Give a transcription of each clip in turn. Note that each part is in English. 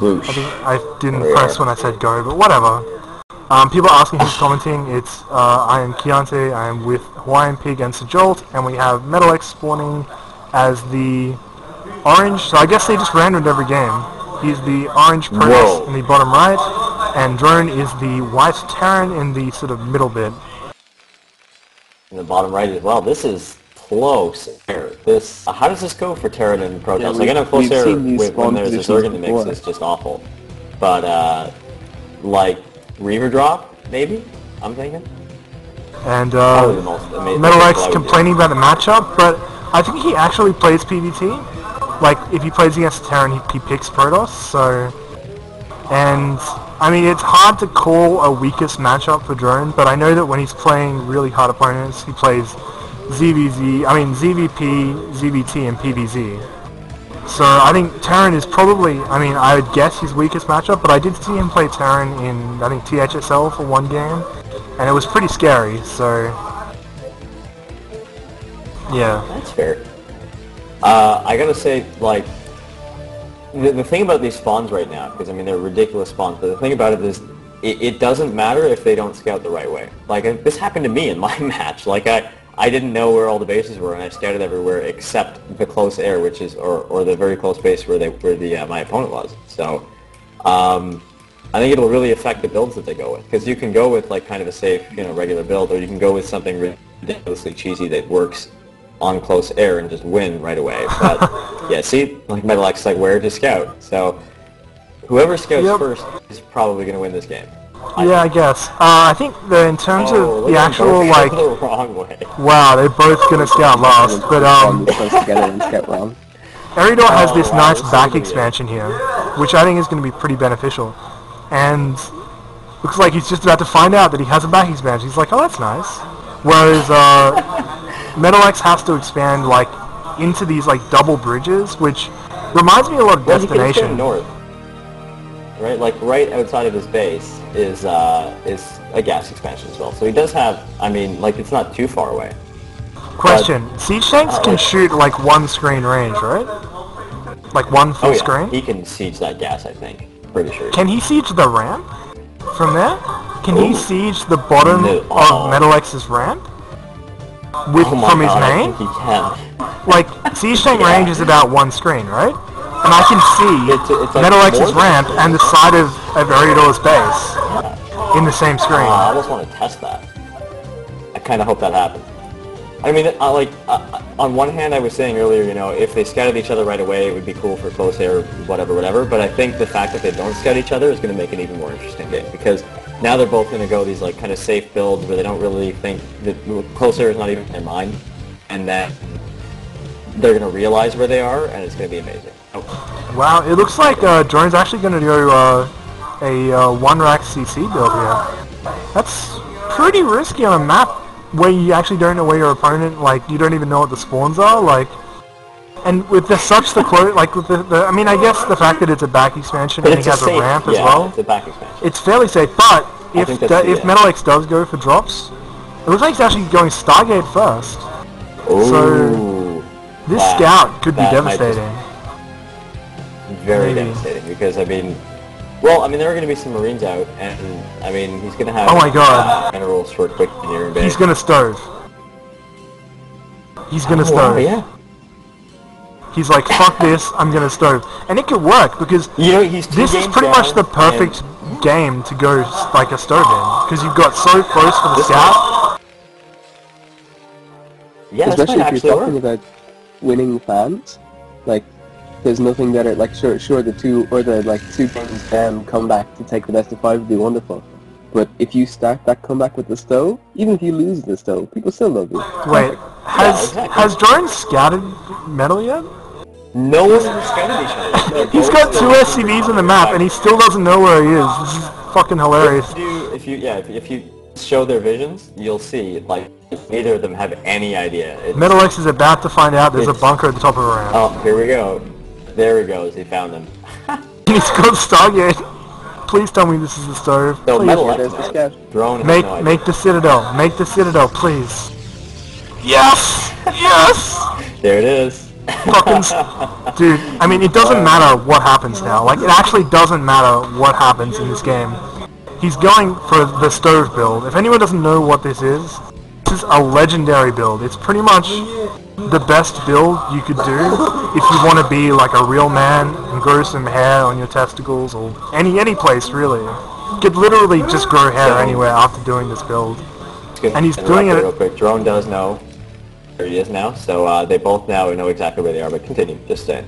Swoosh. I think I didn't press when I said go, but whatever. People are asking who's commenting. It's I am Kiante. I am with HawaiianPig and SirJolt, and we have mettle spawning as the orange. So I guess they just randomed every game. He's the orange Protoss in the bottom right, and Drone is the white Terran in the sort of middle bit. In the bottom right as well. This is close air. This how does this go for Terran and Protoss? Yeah, like I know close air when there's a Zerg in the mix before. is just awful. But like Reaver drop, maybe? I'm thinking. And Probably the most amazing mettle complaining about the matchup, but I think he actually plays PvT. Like, if he plays against Terran, he picks Protoss, so... And, I mean, it's hard to call a weakest matchup for Drone, but I know that when he's playing really hard opponents, he plays ZVP, and PVZ. So I think Terran is probably, I mean, I would guess his weakest matchup, but I did see him play Terran in, I think, THSL for one game, and it was pretty scary, so... Yeah. That's fair. I gotta say, like, the thing about these spawns right now, because I mean they're ridiculous spawns, but the thing about it is, it doesn't matter if they don't scout the right way. Like, this happened to me in my match. Like, I didn't know where all the bases were, and I scouted everywhere except the close air, which is, or the very close base where my opponent was. So, I think it'll really affect the builds that they go with, because you can go with like kind of a safe, regular build, or you can go with something ridiculously cheesy that works on close air and just win right away. But yeah, see, like Metalex, like where to scout. So whoever scouts first is probably going to win this game. I guess. I think that in terms of the actual like, the wrong way. Wow, they're both going to scout last. But Eridor has this nice back expansion here, which I think is going to be pretty beneficial. And looks like he's just about to find out that he has a back expansion. He's like, oh, that's nice. Whereas metalex has to expand like into these like double bridges, which reminds me a lot of Destination. He can north, right? Like right outside of his base is a gas expansion as well. So he does have. I mean, like it's not too far away. Question: siege tanks can shoot like one screen range, right? Like one full screen. He can siege that gas, I think. Pretty sure. Can he siege the ramp from there? Can he siege the bottom of Metalex's ramp? From his main? I think he can. Like, siege tank range is about one screen, right? And I can see it's like Metalex's ramp and the side of Eridor's base in the same screen. I almost want to test that. I kind of hope that happens. I mean, on one hand, I was saying earlier, if they scouted each other right away, it would be cool for close air, whatever. But I think the fact that they don't scout each other is going to make an even more interesting game, because now they're both going to go these like kind of safe builds where they don't really think that close air is not even in their mind, and then they're going to realize where they are, and it's going to be amazing. Wow, it looks like Drone's actually going to do a one-rack CC build here. That's pretty risky on a map where you actually don't know where your opponent, like, you don't even know what the spawns are, like, and with the close, like, with I mean, I guess the fact that it's a back expansion and he has a ramp as well, it's a back expansion. It's fairly safe, but if Metalex does go for drops, it looks like he's actually going Stargate first. Ooh, so, this scout could be devastating. Very devastating, because, I mean, there are going to be some Marines out, and, I mean, he's going to have... Oh my god. Minerals for quick near base. He's going to stove. He's going to stove. Yeah. He's like, fuck this, I'm going to stove. And it could work, because this is pretty much the perfect game to go, like, a stove in. Because you've got so close for the scout. Yeah, especially if you're talking about winning fans. Like, there's nothing better, like, sure, the two teams can come back to take the best of 5 would be wonderful. But if you start that comeback with the stove, even if you lose the stove, people still love you. Wait, has Jordan scouted Metal yet? No one's ever scouted each other. He's got 2 SCVs on the map, and he still doesn't know where he is. This is fucking hilarious. If you show their visions, you'll see, like, neither of them have any idea. Metalex is about to find out there's a bunker at the top of a ramp. Oh, here we go. There he goes, he found them. He's got Stargate. Please tell me this is the stove. So Drone make the Citadel. Make the Citadel, please. Yes! Yes! There it is. Dude, I mean, it doesn't matter what happens now. Like, it actually doesn't matter what happens in this game. He's going for the stove build. If anyone doesn't know what this is a legendary build. It's pretty much the best build you could do if you want to be like a real man and grow some hair on your testicles or any place really. You could literally just grow hair anywhere after doing this build. And he's doing it real quick. Drone does know where he is now, so they both now know exactly where they are, but continue, just saying.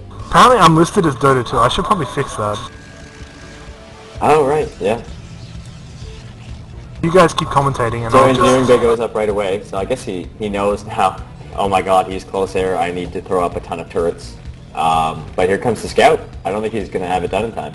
Apparently I'm listed as Dota 2. I should probably fix that. Oh, right, yeah. You guys keep commentating and so I'll engineering just... bay goes up right away, so I guess he knows now, oh my god, he's close air, I need to throw up a ton of turrets. But here comes the scout. I don't think he's going to have it done in time.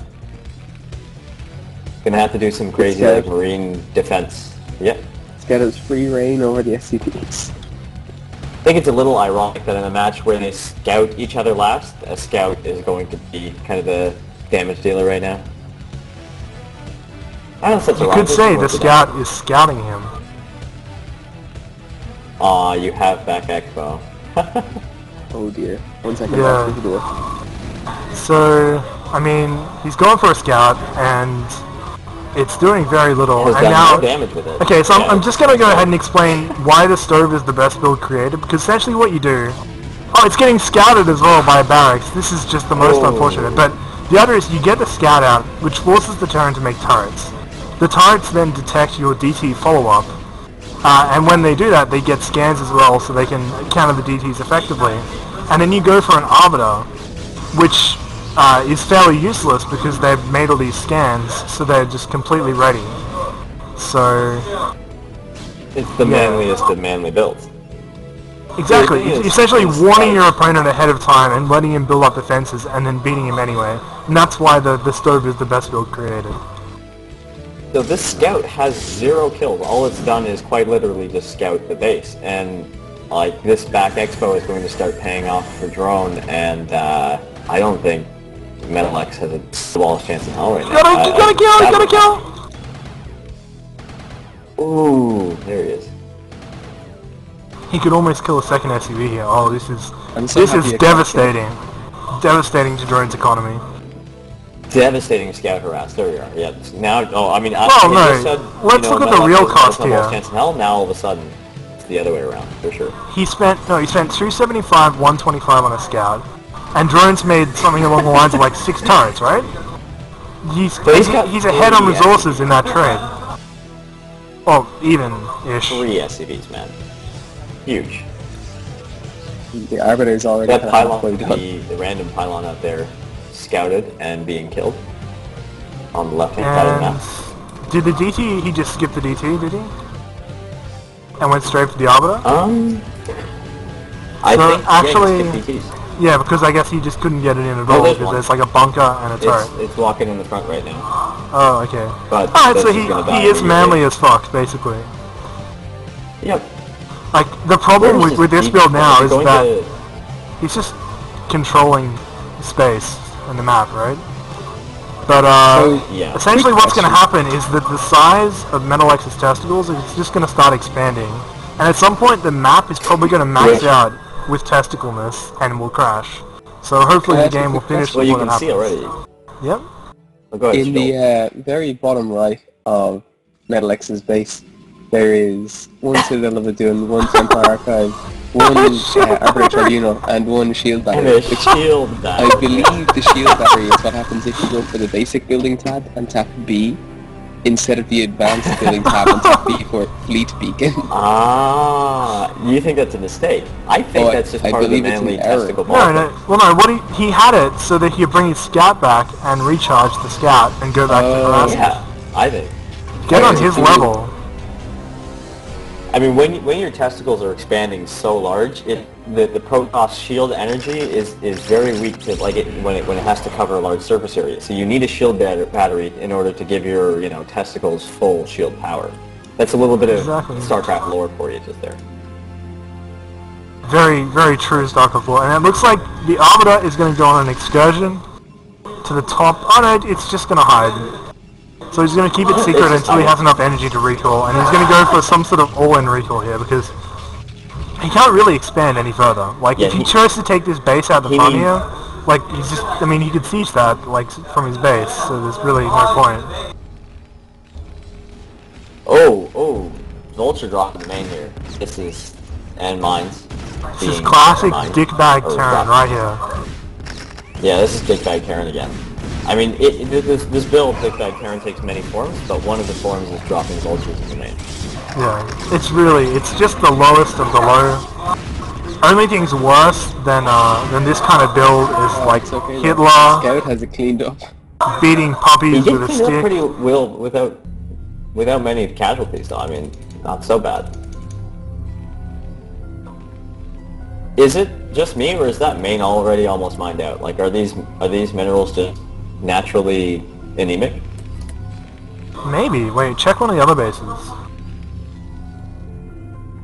Gonna have to do some crazy like marine defense. Yeah. Scout has free reign over the SCPs. I think it's a little ironic that in a match where they scout each other last, a scout is going to be kind of the damage dealer right now. You could say the scout is scouting him. Aw, you have back expo. Oh dear. 1 second. Yeah. So, I mean, he's going for a scout, and it's doing very little. Has and done now, no damage with it. Okay, so I'm just gonna go ahead and explain why the stove is the best build created, because essentially what you do... Oh, it's getting scouted as well by barracks. This is just the most unfortunate. But the other is you get the scout out, which forces the Terran to make turrets. The turrets then detect your DT follow-up, and when they do that, they get scans as well, so they can counter the DTs effectively. And then you go for an Arbiter, which is fairly useless because they've made all these scans, so they're just completely ready. So... It's the manliest of manly builds. Exactly. It's essentially warning your opponent ahead of time and letting him build up defenses and then beating him anyway. And that's why the stove is the best build created. So this scout has 0 kills. All it's done is quite literally just scout the base. And like this back expo is going to start paying off for drone, and I don't think Mettle X has a smallest chance in hell right now. You gotta kill! Ooh, there he is. He could almost kill a second SUV here. Oh, this So is devastating. Devastating to drone's economy. Devastating scout harass. There we are. Yeah. Now, I mean, let's look at the real cost here. Chance in hell. Now all of a sudden, it's the other way around for sure. He spent 375, 125 on a scout, and drones made something along the lines of like 6 turrets, right? He's ahead on resources in that trade. Oh, even-ish. 3 SCVs, man. Huge. The Arbiter's already that pylon, the random pylon out there, scouted and being killed on the left-hand side of the map. Did the DT, he just skipped the DT, did he? And went straight for the Arbiter? I think actually, yeah, because I guess he just couldn't get it in at all, because there's like a bunker and a turret. It's walking in the front right now. Oh, okay. But alright, so he is manly as fuck, basically. Yep. Like, the problem with this build now is that he's just controlling space in the map, right? But, essentially what's going to happen is that the size of Mettle X's testicles is just going to start expanding. And at some point the map is probably going to max out with testicleness and will crash. So hopefully the game will finish before that happens. Well, you can see already. Yep. Oh, go ahead, in the very bottom right of Mettle X's base, there is 1 Citadel of Adun, 1 Empire Archive, 1 Arbiter Tribunal, and 1 Shield Battery. And a shield battery. I believe the Shield Battery is what happens if you go for the basic building tab and tap B, instead of the advanced building tab and tap B for Fleet Beacon. Ah, you think that's a mistake? I think that's just part of the manly testicle ball. No, he had it so that he could bring his scout back and recharge the scout and go back to harassment. Yeah, I think. Get on his level. I mean, when your testicles are expanding so large, the Protoss shield energy is very weak to when it has to cover a large surface area. So you need a shield battery in order to give your testicles full shield power. That's a little bit of StarCraft lore for you just there. Very, very true StarCraft lore. And it looks like the Arbiter is going to go on an excursion to the top. Oh no, it's just going to hide. So he's going to keep it secret until he has enough energy to recall, and he's going to go for some sort of all-in recall here, because he can't really expand any further. Like, Yeah, if he chose to take this base out the he front needs- here, like, he's just, I mean, he could siege that, like, from his base, so there's really no point. Oh, Vulture dropping the main here. This is, and mines. This is classic dickbag or Terran drop. right here. Yeah, this is dickbag Terran again. I mean, this build, dickbag Terran, takes many forms, but one of the forms is dropping Vultures in the main. Yeah, it's just the lowest of the low. Only thing's worse than this kind of build is like It's okay, Hitler Scout has it cleaned up. beating He puppies did with a clean up stick. pretty well without many casualties, though. I mean, not so bad. Is it just me, or is that main already almost mined out? Like, are these minerals just naturally anemic? Maybe. Wait, check one of the other bases.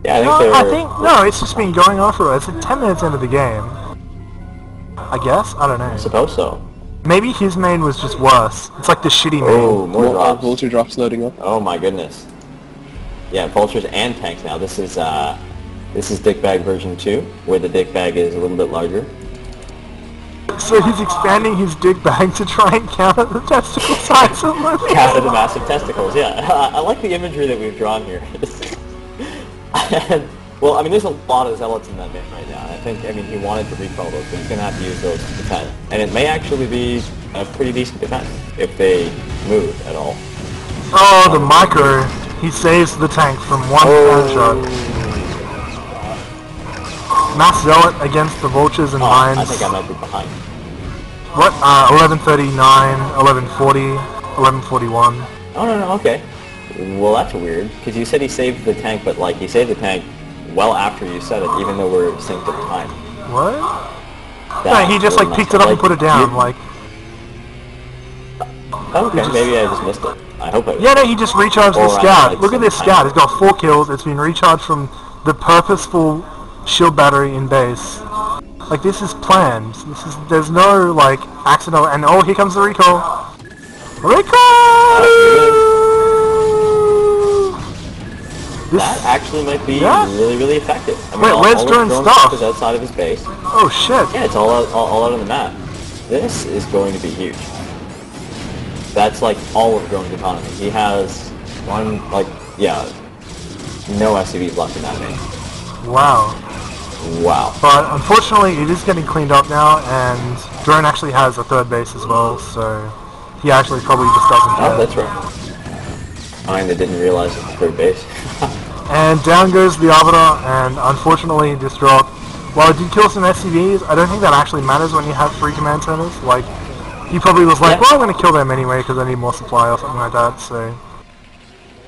Yeah, I think No, they're... I think no. It's just been going on for. It's like 10 minutes into the game. I guess. I don't know. I suppose so. Maybe his main was just worse. It's like the shitty main. Oh, more drops. Vulture drops loading up. Oh my goodness. Yeah, vultures and tanks now. This is dickbag version 2, where the dickbag is a little bit larger. So he's expanding his dick bag to try and counter the testicle size of the Counter the massive testicles, yeah. I like the imagery that we've drawn here. And, well, I mean, there's a lot of zealots in that main right now. I mean, he wanted to recall those, but he's going to have to use those to defend. And it may actually be a pretty decent defense, if they move at all. Oh, the micro. He saves the tank from one cannon shot. Mass zealot against the vultures and mines. I think I might be behind. What? 1139, 1140, 1141. Oh, no, okay. Well, that's weird, because you said he saved the tank, but, like, he saved the tank well after you said it, even though we're synced at the time. What? That's Yeah, he just, really like, picked messed it up and put it down, like... Okay, maybe I just missed it. I hope I... Yeah, no, he just recharged the Or I, scout. like, Look at this sometime. scout. It's got 4 kills. It's been recharged from the purposeful shield battery in base. Like, this is planned. There's no, like, accidental... And, oh, here comes the recall. Recall! That actually might be Yeah. really, really effective. I mean, Wait, where's all of drone drone stuff? is outside of his base. Oh, shit. Yeah, it's all out on the map. This is going to be huge. That's like all of Drone's economy. He has one, like, yeah, no SCVs left in that main. Wow. Wow. But unfortunately, it is getting cleaned up now, and Drone actually has a third base as well, so he actually probably just doesn't care. Oh, that's right. I didn't realize it was third base. And down goes the Arbiter, and unfortunately this drop, while it did kill some SCVs, I don't think that actually matters when you have 3 command centers. Like, he probably was like, Yeah. well, I'm going to kill them anyway because I need more supply or something like that, so...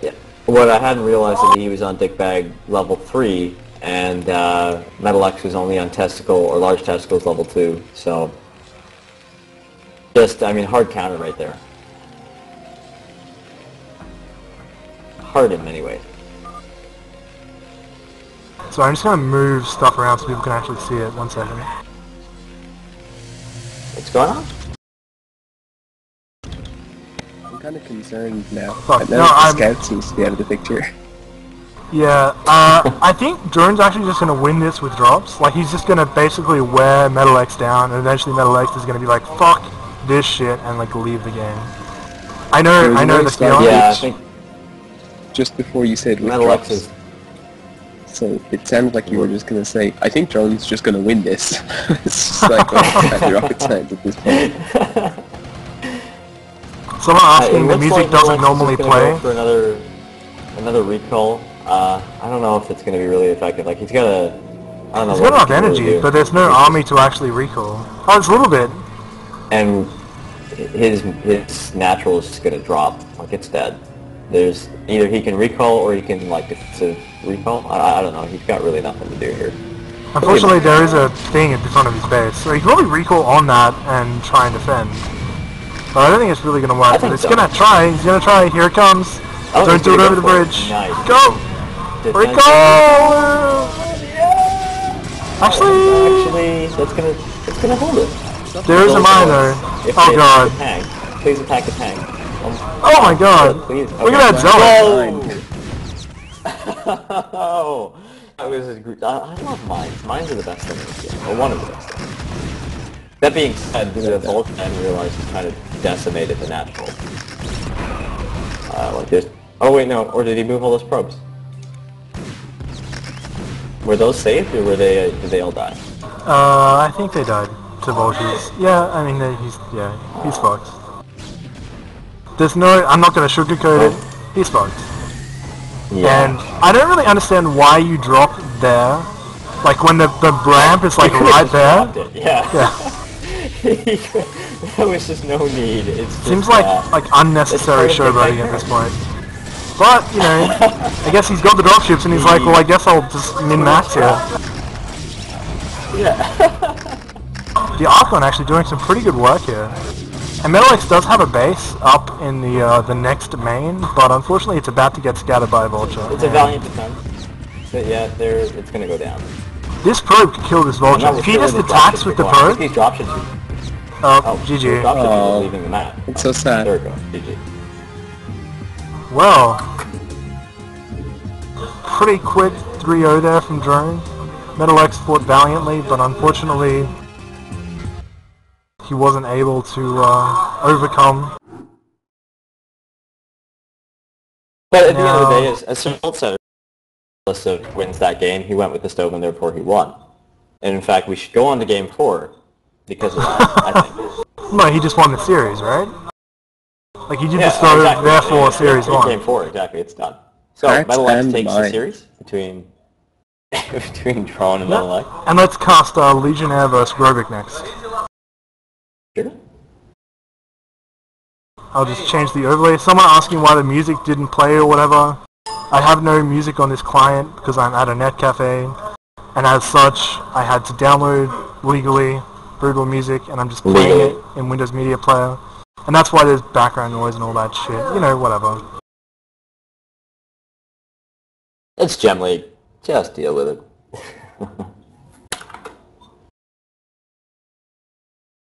Yeah. What I hadn't realized is he was on dickbag level 3, and Metal X was only on testicle or large testicles level 2, so... Just, I mean, hard counter right there. Hard in many ways. So I'm just going to move stuff around so people can actually see it. 1 second. What's going on? I'm kind of concerned now. Fuck, Now no, that I'm- the scout seems to be out of the picture. Yeah, I think Drone's actually just going to win this with drops. Like, he's just going to basically wear Metal X down, and eventually Metal X is going to be like, fuck this shit, and, like, leave the game. I know the feeling. Yeah, I think Just before you said with Metal X drops, is... so it sounded like you were just going to say, I think Drone's just going to win this. It's just like, oh, rocket science at this point. Someone asking, It the looks music like doesn't Metal X is normally gonna play. go for another recall. I don't know if it's going to be really effective. Like, he's got a... I don't know He's what got he enough can really energy, do. but there's no army to actually recall. Oh, it's a little bit. And his natural is just going to drop. Like, it's dead. There's either he can recall or he can, like, defensive recall. I don't know. He's got really nothing to do here. Unfortunately, there is a thing at the front of his base, so he can probably recall on that and try and defend. But I don't think it's really going to work. But think it's so. going to try. He's going to try. Here it comes. Oh, Don't he's do it gonna over the go for it. bridge. Nice. Go! Defensive- Recall! Actually, Actually, that's gonna hold it. there is a mine though. If Oh they god. attack the tank, please attack the tank. Oh my god. Please. Look at that zealot. Oh! I love mines. Mines are the best thing in this game, or one of the best things. That being said, the Vulcan realized he kind of decimated the natural. Like this. Oh wait, no. Or did he move all those probes? Were those saved, or did they all die? I think they died to vultures. Yeah, I mean, he's fucked. There's no, I'm not going to sugarcoat it, he's fucked. Yeah. And I don't really understand why you drop there, like when the ramp is like right there. Yeah. There was just no need. Seems like unnecessary showboating at this point. But, you know, I guess he's got the dropships and he's like, well, I guess I'll just min-max here. Yeah. The Archon actually doing some pretty good work here. And Metalex does have a base up in the next main, but unfortunately it's about to get scattered by a vulture. It's a valiant attempt. But yeah, it's gonna go down. This probe could kill this vulture. If he just attacks with the probe... These dropships. GG. Dropships are leaving the map. It's so sad. There we go. GG. Well, pretty quick 3-0 there from Drone. Metalex fought valiantly, but unfortunately he wasn't able to overcome. But at the end of the day, as SirJolt said, regardless of wins that game, he went with the stove and therefore he won. And in fact, we should go on to game 4 because of that, I think. No, he just won the series, right? Like he did the stove, exactly. Therefore series 1. Game 4, exactly, it's done. So, Metalex takes the series between Drone and Metalex. And let's cast Legionnaire vs. Grobic next. Sure. I'll just change the overlay. Someone asking why the music didn't play or whatever. I have no music on this client because I'm at a net cafe, and as such, I had to download legally Brutal Music, and I'm just playing it in Windows Media Player, and that's why there's background noise and all that shit. You know, whatever. It's Gem League. Just deal with it.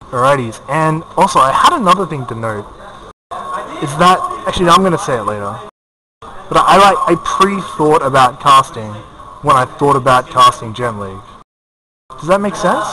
Alrighties, and also I had another thing to note. Is that actually I'm gonna say it later. But I pre-thought about casting when I thought about casting Gem League. Does that make sense?